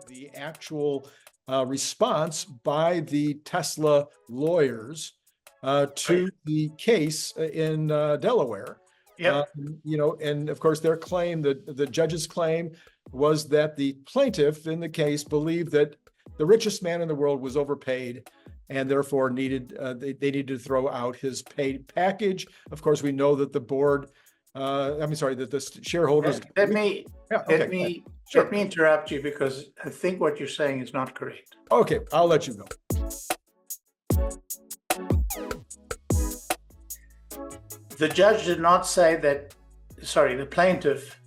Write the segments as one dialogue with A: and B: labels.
A: The actual response by the Tesla lawyers to the case in Delaware.
B: Yep.
A: And of course, their claim, the judge's claim, was that the plaintiff in the case believed that the richest man in the world was overpaid, and therefore they needed to throw out his paid package. Of course, we know that the board, that the shareholders.
B: Let me interrupt you, because I think what you're saying is not correct.
A: Okay, I'll let you go.
B: The judge did not say that. Sorry, the plaintiff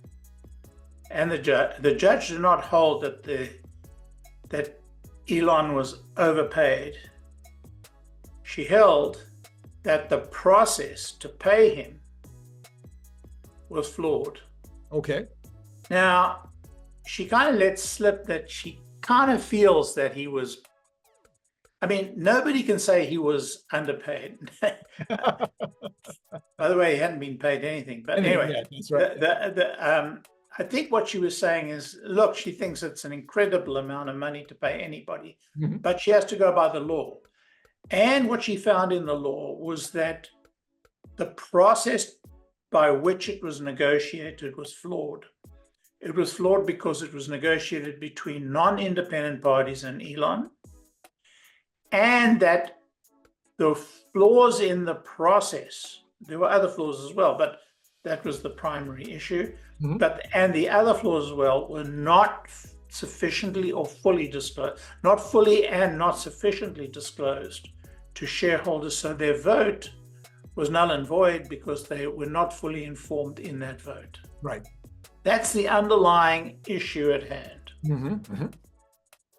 B: and the judge. The judge did not hold that Elon was overpaid. She held that the process to pay him was flawed.
A: Okay.
B: Now, she kind of let slip that she kind of feels that he was. I mean, nobody can say he was underpaid. By the way, he hadn't been paid anything. But anyway,
A: yeah, that's right.
B: I think what she was saying is, look, she thinks it's an incredible amount of money to pay anybody, but she has to go by the law. And what she found in the law was that the process by which it was negotiated was flawed. It was flawed because it was negotiated between non-independent parties and Elon, and that the flaws in the process, there were other flaws as well, but that was the primary issue. And the other flaws as well were not sufficiently or fully disclosed, not fully and not sufficiently disclosed to shareholders. So their vote was null and void because they were not fully informed in that vote.
A: Right.
B: That's the underlying issue at hand.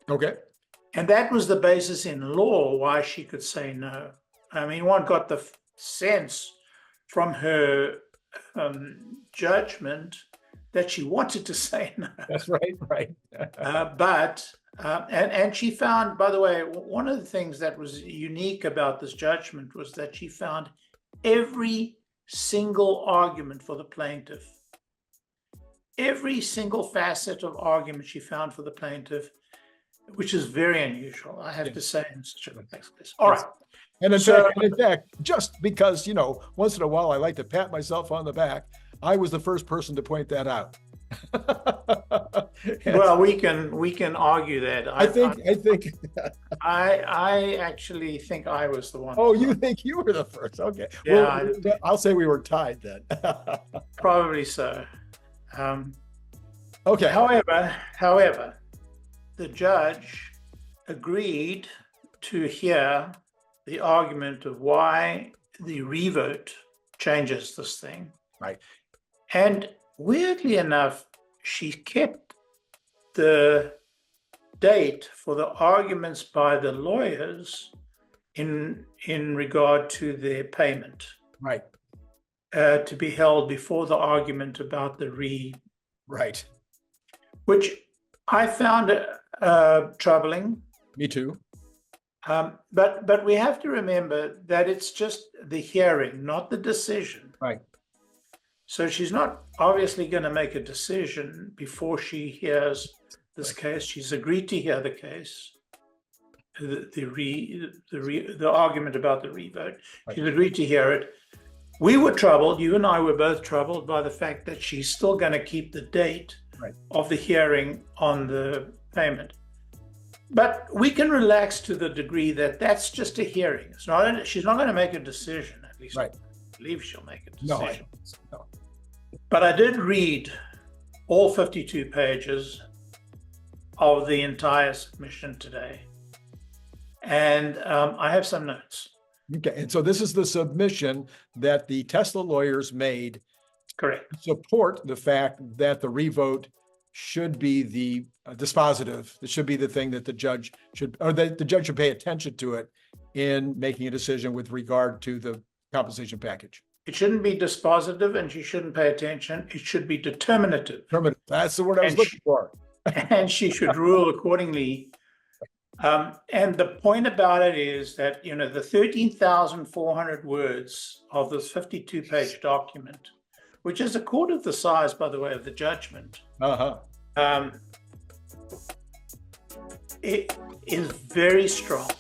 A: Okay.
B: And that was the basis in law why she could say no. I mean, one got the sense from her judgment that she wanted to say no.
A: That's right, right.
B: And she found, by the way, one of the things that was unique about this judgment was that she found every single argument for the plaintiff, every single facet of argument she found for the plaintiff, which is very unusual, I have to say, in such a complex case. All right.
A: And in fact, just because, once in a while I like to pat myself on the back, I was the first person to point that out.
B: Well, we can argue that. I actually think I was the one.
A: Oh, you think you were the first? Okay.
B: Yeah.
A: Well, I'll say we were tied then.
B: Probably so.
A: Okay.
B: However, the judge agreed to hear the argument of why the revote changes this thing.
A: Right.
B: And weirdly enough, she kept the date for the arguments by the lawyers in regard to their payment.
A: Right.
B: To be held before the argument about the
A: Right.
B: Which I found troubling.
A: Me too.
B: But we have to remember that it's just the hearing, not the decision.
A: Right.
B: So she's not obviously going to make a decision before she hears this case. She's agreed to hear the case, the argument about the revote. Right. She's agreed to hear it. We were troubled. You and I were both troubled by the fact that she's still going to keep the date of the hearing on the payment. But we can relax to the degree that that's just a hearing. It's not. She's not going to make a decision. At least I believe she'll make a decision.
A: No.
B: But I did read all 52 pages of the entire submission today, and I have some notes.
A: Okay, and so this is the submission that the Tesla lawyers made.
B: Correct.
A: To support the fact that the revote should be the dispositive. It should be the thing that the judge should, or that the judge should pay attention to it in making a decision with regard to the compensation package.
B: It shouldn't be dispositive, and she shouldn't pay attention. It should be determinative.
A: That's the word I was looking for.
B: And she should rule accordingly. And the point about it is that, the 13,400 words of this 52-page document, which is a quarter of the size, by the way, of the judgment, It is very strong.